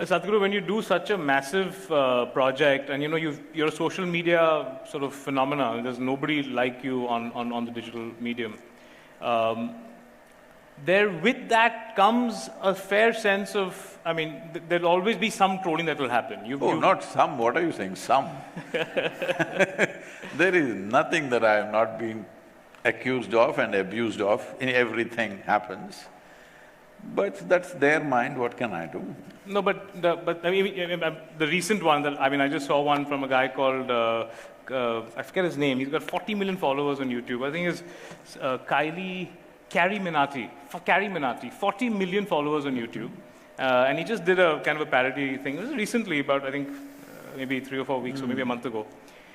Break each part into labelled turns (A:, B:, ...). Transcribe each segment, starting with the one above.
A: Sadhguru, when you do such a massive project and you're a social media sort of phenomena, there's nobody like you on the digital medium. There with that comes a fair sense of, I mean, there'll always be some trolling that will happen.
B: Not some, what are you saying, some? There is nothing that I have not been accused of and abused of, everything happens. But that's their mind, what can I do?
A: No, but I mean, the recent one that, I mean, I just saw one from a guy called, I forget his name, he's got 40 million followers on YouTube. I think it's CarryMinati, 40 million followers on YouTube. And he just did a kind of a parody thing. It was recently, about I think maybe 3 or 4 weeks or maybe a month ago.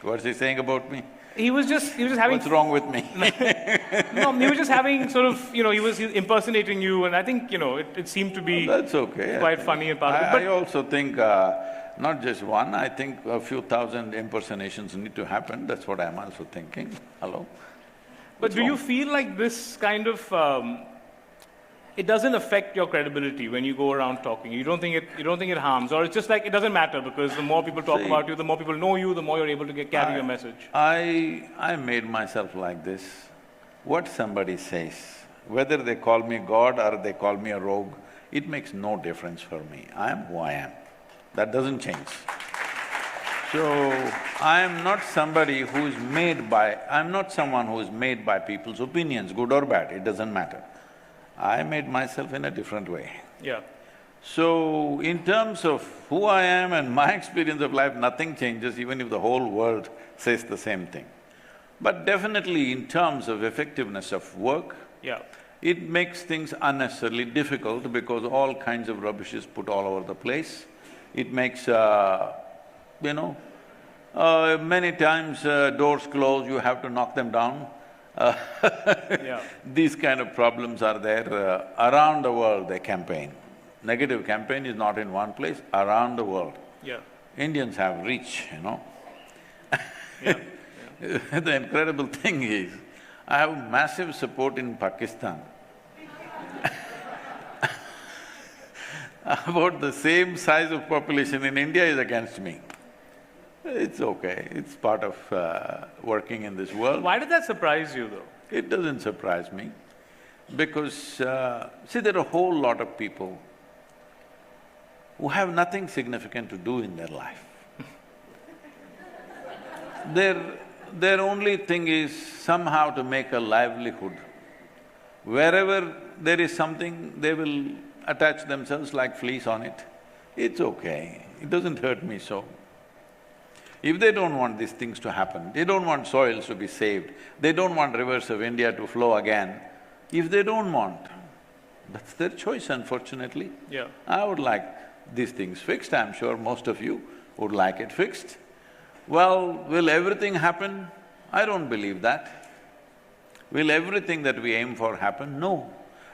B: What's he saying about me?
A: He was just having…
B: What's wrong with me?
A: No, he was just having sort of, he was impersonating you, and I think, it seemed to be…
B: That's okay.
A: Quite funny and part of it. But
B: I also think, not just one, I think a few thousand impersonations need to happen, that's what I'm also thinking. Hello?
A: But do you feel like this kind of… it doesn't affect your credibility when you go around talking? You don't think it harms, or it's just like it doesn't matter because the more people talk about you, the more people know you, the more you're able to carry your message?
B: I made myself like this. What somebody says, whether they call me God or they call me a rogue, it makes no difference for me. I am who I am. That doesn't change. So, I am not somebody who is made by… I'm not someone who is made by people's opinions, good or bad, it doesn't matter. I made myself in a different way.
A: Yeah.
B: So, in terms of who I am and my experience of life, nothing changes even if the whole world says the same thing. But definitely in terms of effectiveness of work,
A: yeah,
B: it makes things unnecessarily difficult because all kinds of rubbish is put all over the place. It makes, many times doors close, you have to knock them down.
A: Yeah.
B: These kind of problems are there around the world, they campaign. Negative campaign is not in one place, around the world.
A: Yeah.
B: Indians have reach,
A: Yeah. Yeah.
B: The incredible thing is, I have massive support in Pakistan. About the same size of population in India is against me. It's okay, it's part of working in this world.
A: Why did that surprise you, though?
B: It doesn't surprise me, because see, there are a whole lot of people who have nothing significant to do in their life. Their only thing is somehow to make a livelihood. Wherever there is something, they will attach themselves like fleas on it. It's okay, it doesn't hurt me so. If they don't want these things to happen, they don't want soils to be saved, they don't want rivers of India to flow again, if they don't want, that's their choice, unfortunately.
A: Yeah.
B: I would like these things fixed, I'm sure most of you would like it fixed. Well, will everything happen? I don't believe that. Will everything that we aim for happen? No.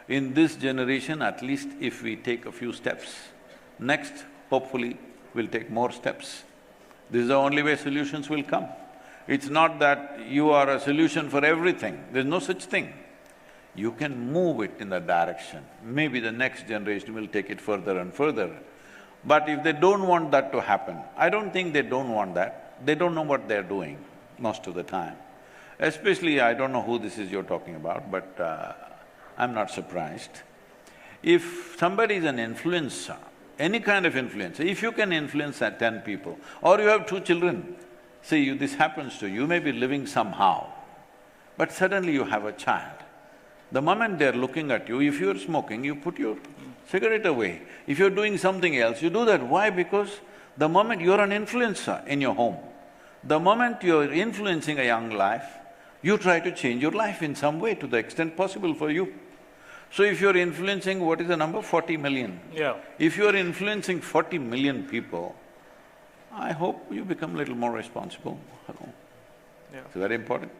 B: In this generation, at least if we take a few steps, next, hopefully, we'll take more steps. This is the only way solutions will come. It's not that you are a solution for everything, there's no such thing. You can move it in that direction. Maybe the next generation will take it further and further. But if they don't want that to happen, I don't think they don't want that, they don't know what they're doing most of the time. Especially, I don't know who this is you're talking about, but I'm not surprised. If somebody is an influencer, any kind of influencer, if you can influence 10 people, or you have 2 children, see, this happens to you, you may be living somehow, but suddenly you have a child. The moment they're looking at you, if you're smoking, you put your cigarette away. If you're doing something else, you do that. Why? Because the moment you're an influencer in your home, the moment you're influencing a young life, you try to change your life in some way to the extent possible for you. So if you're influencing, what is the number? 40 million.
A: Yeah.
B: If you're influencing 40 million people, I hope you become a little more responsible.
A: Yeah.
B: It's very important.